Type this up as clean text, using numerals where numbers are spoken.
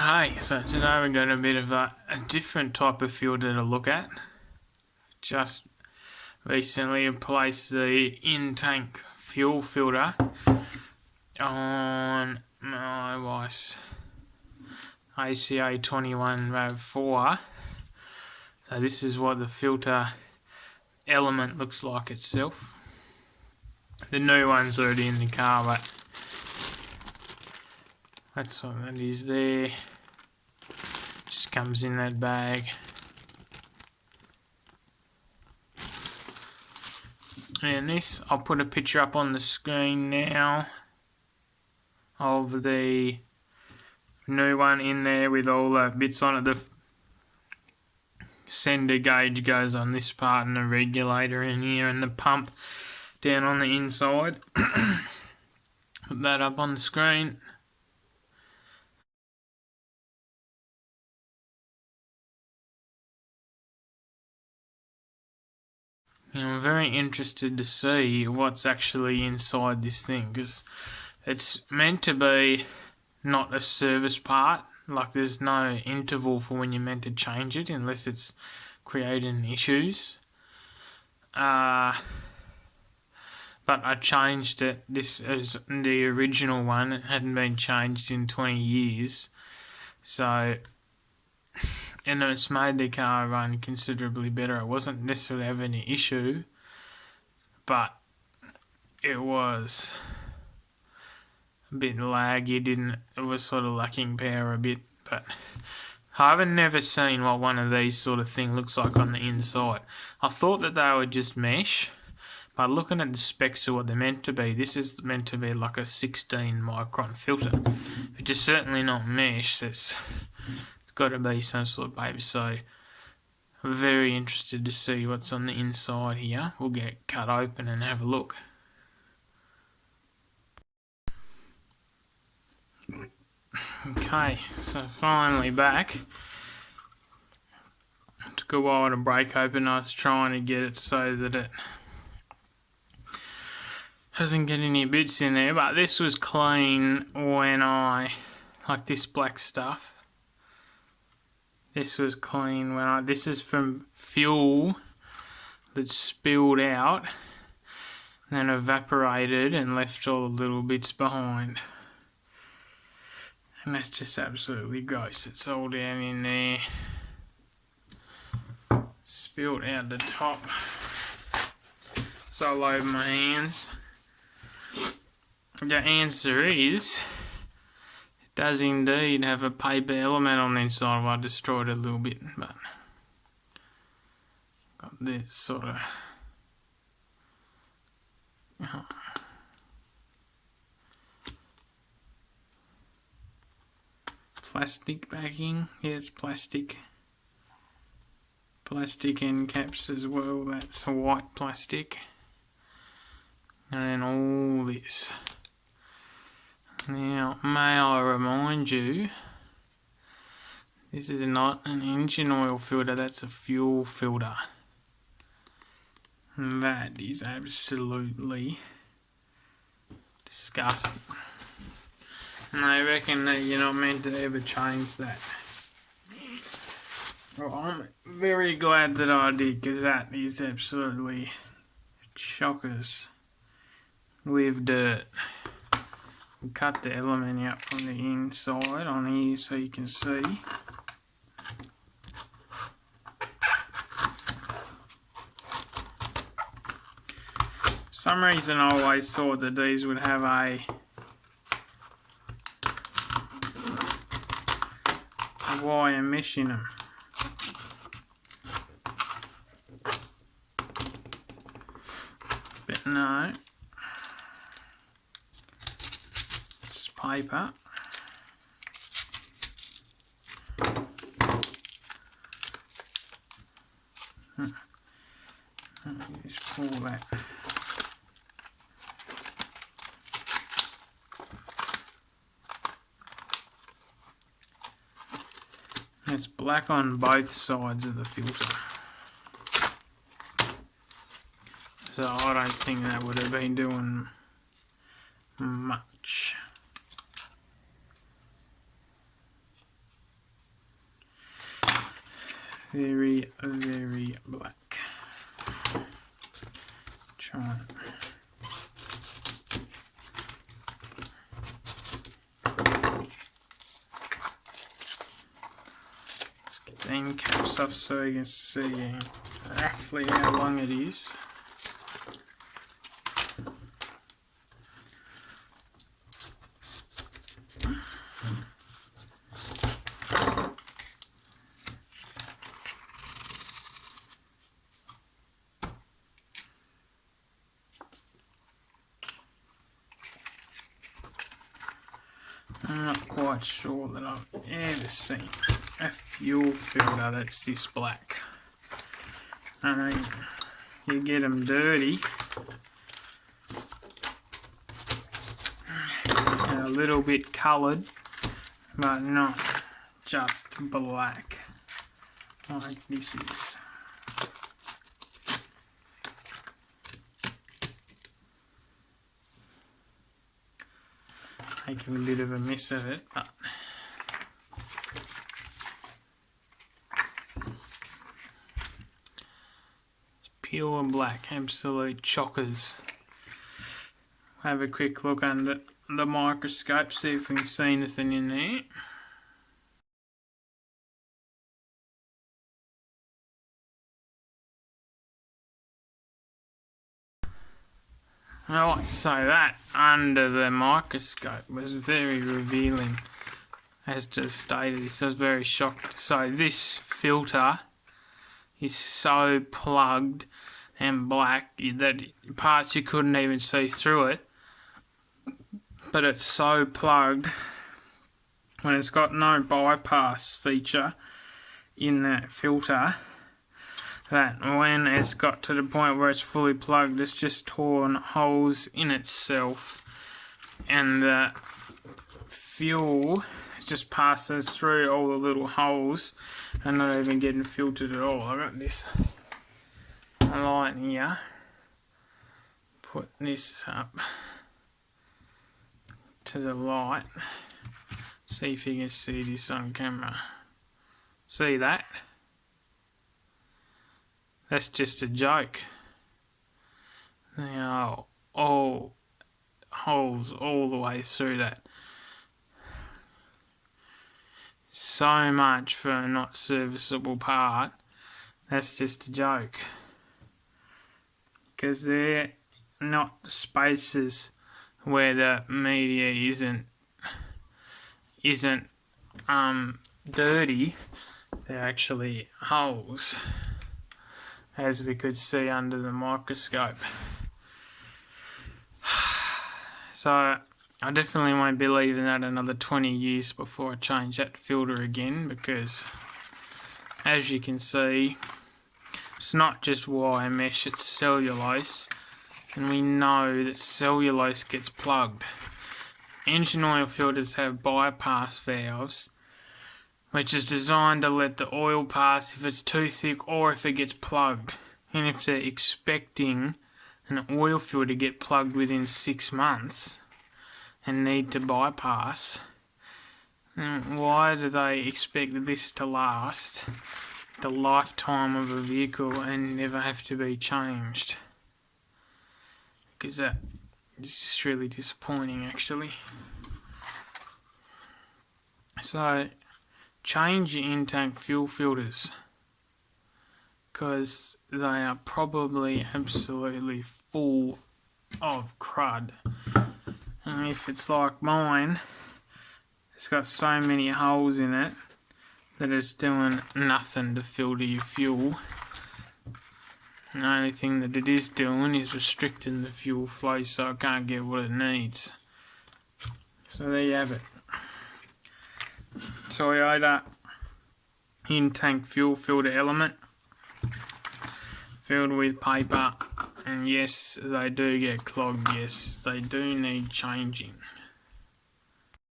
Okay, so today we're going to a bit of a different type of filter to look at. Just recently replaced the in-tank fuel filter on my wife's ACA21 Rav4. So this is what the filter element looks like itself. The new one's already in the car, but that's what that is there. Just comes in that bag. And this, I'll put a picture up on the screen now of the new one in there with all the bits on it. The sender gauge goes on this part and the regulator in here and the pump down on the inside. Put that up on the screen. I'm very interested to see what's actually inside this thing, because it's meant to be not a service part. Like, there's no interval for when you're meant to change it unless it's creating issues. But I changed it. This is the original one. It hadn't been changed in 20 years. So, and it's made the car run considerably better. I wasn't necessarily having an issue, but it was a bit laggy. It was sort of lacking power a bit, but I haven't never seen what one of these sort of thing looks like on the inside. I thought that they were just mesh, but looking at the specs of what they're meant to be, this is meant to be like a 16 micron filter, which is certainly not mesh. It's got to be some sort of paper. So very interested to see what's on the inside here. We'll get cut open and have a look. Okay, so finally back. It took a while to break open. I was trying to get it so that it doesn't get any bits in there, but this was clean when like this black stuff. This was clean when this is from fuel that spilled out and then evaporated and left all the little bits behind. And that's just absolutely gross. It's all down in there. Spilled out the top. So all over my hands. The answer is, it does indeed have a paper element on the inside. Well, I destroyed it a little bit, but got this sort of plastic backing. Yeah, it's plastic. Plastic end caps as well. That's white plastic. And then all this. Now, may I remind you, this is not an engine oil filter, that's a fuel filter. And that is absolutely disgusting. And they reckon that you're not meant to ever change that. Well, I'm very glad that I did, because that is absolutely chockers with dirt. We'll cut the element out from the inside on here so you can see. For some reason I always thought that these would have a wire mesh in them. But no. It's paper. Just pull that. It's black on both sides of the filter. So I don't think that would have been doing much. Very, very black. Try it. Let's get the end caps off so you can see roughly how long it is. I'm not quite sure that I've ever seen a fuel filter that's this black. I mean, you get them dirty and a little bit coloured, but not just black like this is. Making a bit of a mess of it, but it's pure black, absolute chockers. Have a quick look under the microscope, see if we can see anything in there. I like to say that under the microscope was very revealing as to the state of this. I was very shocked. So this filter is so plugged and black that parts you couldn't even see through it. But it's so plugged when it's got no bypass feature in that filter that when it's got to the point where it's fully plugged, it's just torn holes in itself, and the fuel just passes through all the little holes and not even getting filtered at all. I got this light here, put this up to the light, see if you can see this on camera. See that? That's just a joke. There are all holes all the way through that. So much for a not serviceable part. That's just a joke. Because they're not spaces where the media isn't dirty. They're actually holes, as we could see under the microscope. So I definitely won't be leaving that another 20 years before I change that filter again, because as you can see, it's not just wire mesh, it's cellulose, and we know that cellulose gets plugged. Engine oil filters have bypass valves, which is designed to let the oil pass if it's too thick or if it gets plugged. And if they're expecting an oil filter to get plugged within 6 months and need to bypass, then why do they expect this to last the lifetime of a vehicle and never have to be changed? Because that is just really disappointing, actually. So change your intake fuel filters, because they are probably absolutely full of crud. And if it's like mine, it's got so many holes in it that it's doing nothing to filter your fuel. The only thing that it is doing is restricting the fuel flow so it can't get what it needs. So there you have it. Toyota in-tank fuel filter element filled with paper, and yes, they do get clogged. Yes, they do need changing.